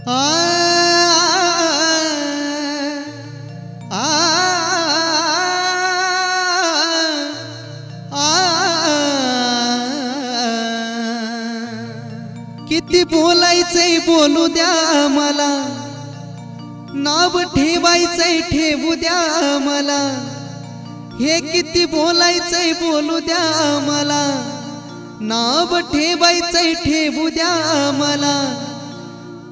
आ आ किती बोलायचंय बोलू द्या मला, नाव ठेवायचंय ठेवू द्या मला, हे किती बोलायचंय बोलू द्या मला, नाव ठेवायचंय ठेवू द्या मला,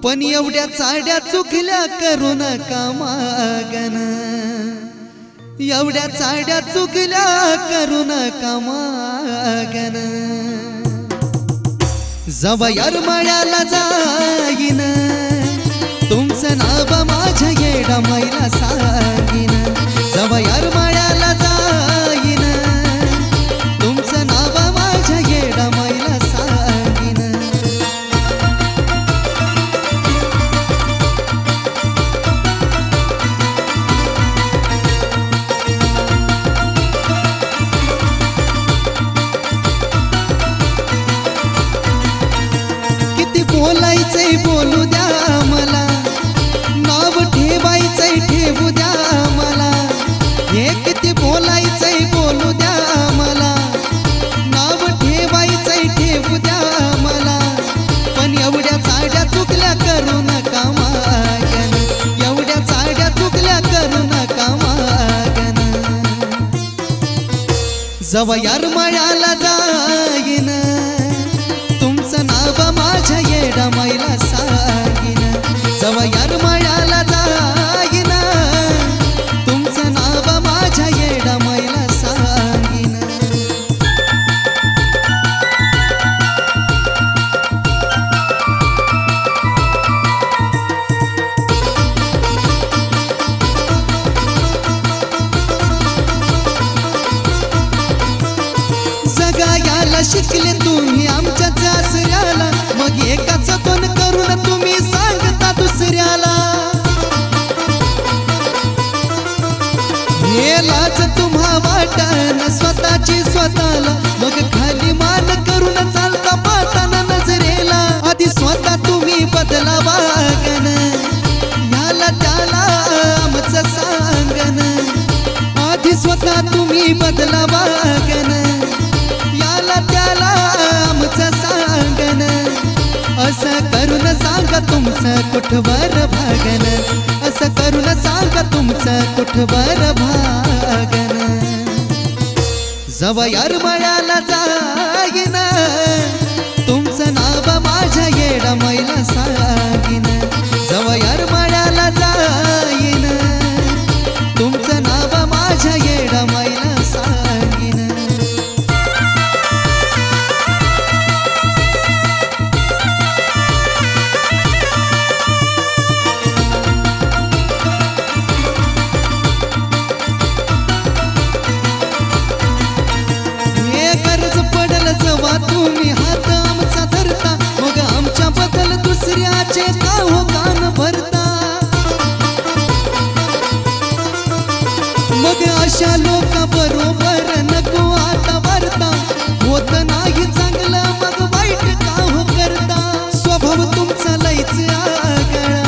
पण एवढ्या चाड्या चुकल्या करू नका मागन, एवढ्या चाड्या चुकल्या करू नका मागन. जवा येरमाळ्याला जाईन तुमचं नाव माझ्या येडा मैला सांगीन, जवा येरमाळ्याला जाईन तुमचं नाव माझ्या येडा मैला सांगीन. किती बोलायचंय बोलू द्या मला, नाव ठेवायचंय ठेवू द्या मला, हे किती बोलायचंय बोलू द्या मला, नाव ठेवायचंय ठेवू द्या मला, पण एवढ्या चाड्या चुकल्या करू नका मागन, एवढ्या चाड्या चुकल्या करू नका मागन. जवा येरमाळ्याला जाईन तुमचं नाव माझ्या येडा मैला सांगीन, जवा येरमाळ्याला जाईन तुमचं नाव माझ्या येडा मैला सांगीन. जगायला शिकले तुम्ही आमच्या सासऱ्याला, मग एकाच दोन करून तुम्ही सांगता दुसऱ्याला. हे लाज तुम्हा वाटन स्वतःची स्वतःला, मग खाली मान करून चालता पाहताना नजरेला. आधी स्वतः तुम्ही बदला वागन, ह्याला त्याला आमचं सांगन, आधी स्वतः तुम्ही बदला वागन, याला त्याला आमचं सांगन. असं करून सांगा तुमचं कुठवर भागन, असं करून सांगा तुमचं कुठवर भागन. जवा येरमाळ्याला जाईन तुमचं नाव माझ्या येडा मैला सांगीन, जवा येरमाळ्याला जाईन तुमचं नाव माझ्या येडा मैला सांगीन. जवा तुम्ही हात आमचा धरता, मग आमच्या बदल दुसऱ्याचे का हो कान भरता. मग अशा लोका बरोबर नको आता वार्ता, होत नाही चांगलं मग वाईट का हो करता. स्वभाव तुमचा लईच आगळा,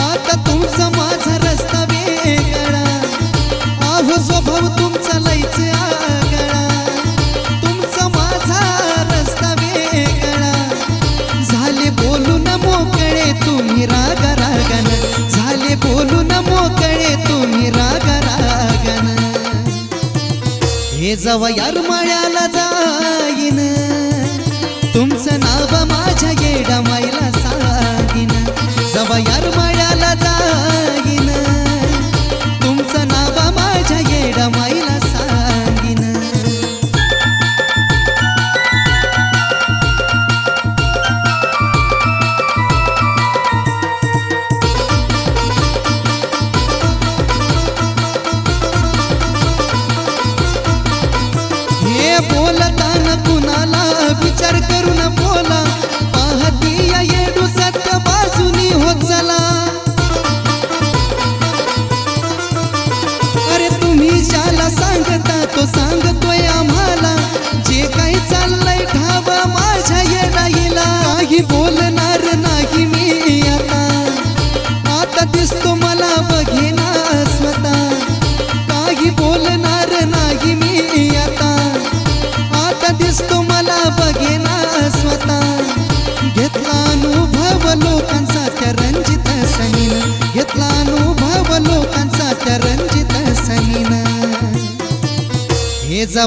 आता तुमचा माझा रस्ता वेगळा. आहो स्वभाव तुमचा लईच आगळा, रस्ता वेगळा. झाले बोलून मोकळे तुम्ही राग रागन, झाले बोलून मोकळे तुम्ही राग रागन. हे जवा येरमाळ्याला जाईन तुमचं नाव माझ्या येडा मैला सांगीन, जवा येरमाळ्याला जाईन तुमचं नाव माझ्या येडा मैला सांगीन. बोलताना कुणाला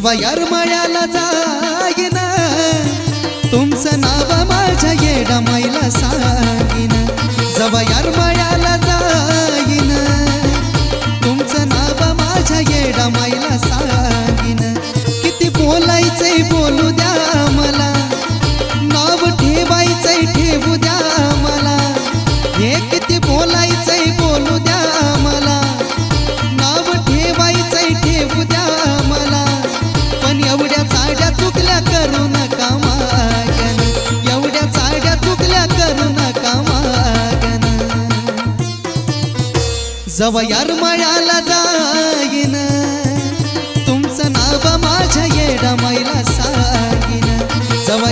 जवा यारमळ्याला जाईन तुमचं नाव माझ्या येडा माईला सांगीन जवा यारमळ्याला जाईन तुमचं नाव माझ्या येडा माईला सांगीन किती बोलायचंय बोलू द्या मला नाव ठेवायचंय ठेवू द्या मला हे किती बोलायचंय बोलू द्या मला नाव ठेवायचंय ठेवू द्या मला पण एवढ्या चाड्या चुकल्या करू नका मागन एवढ्या चाड्या चुकल्या करू नका मागन जवा यारमळ्याला जाईन तुमचं नाव माझ्या येडा माईला सांगीन जवा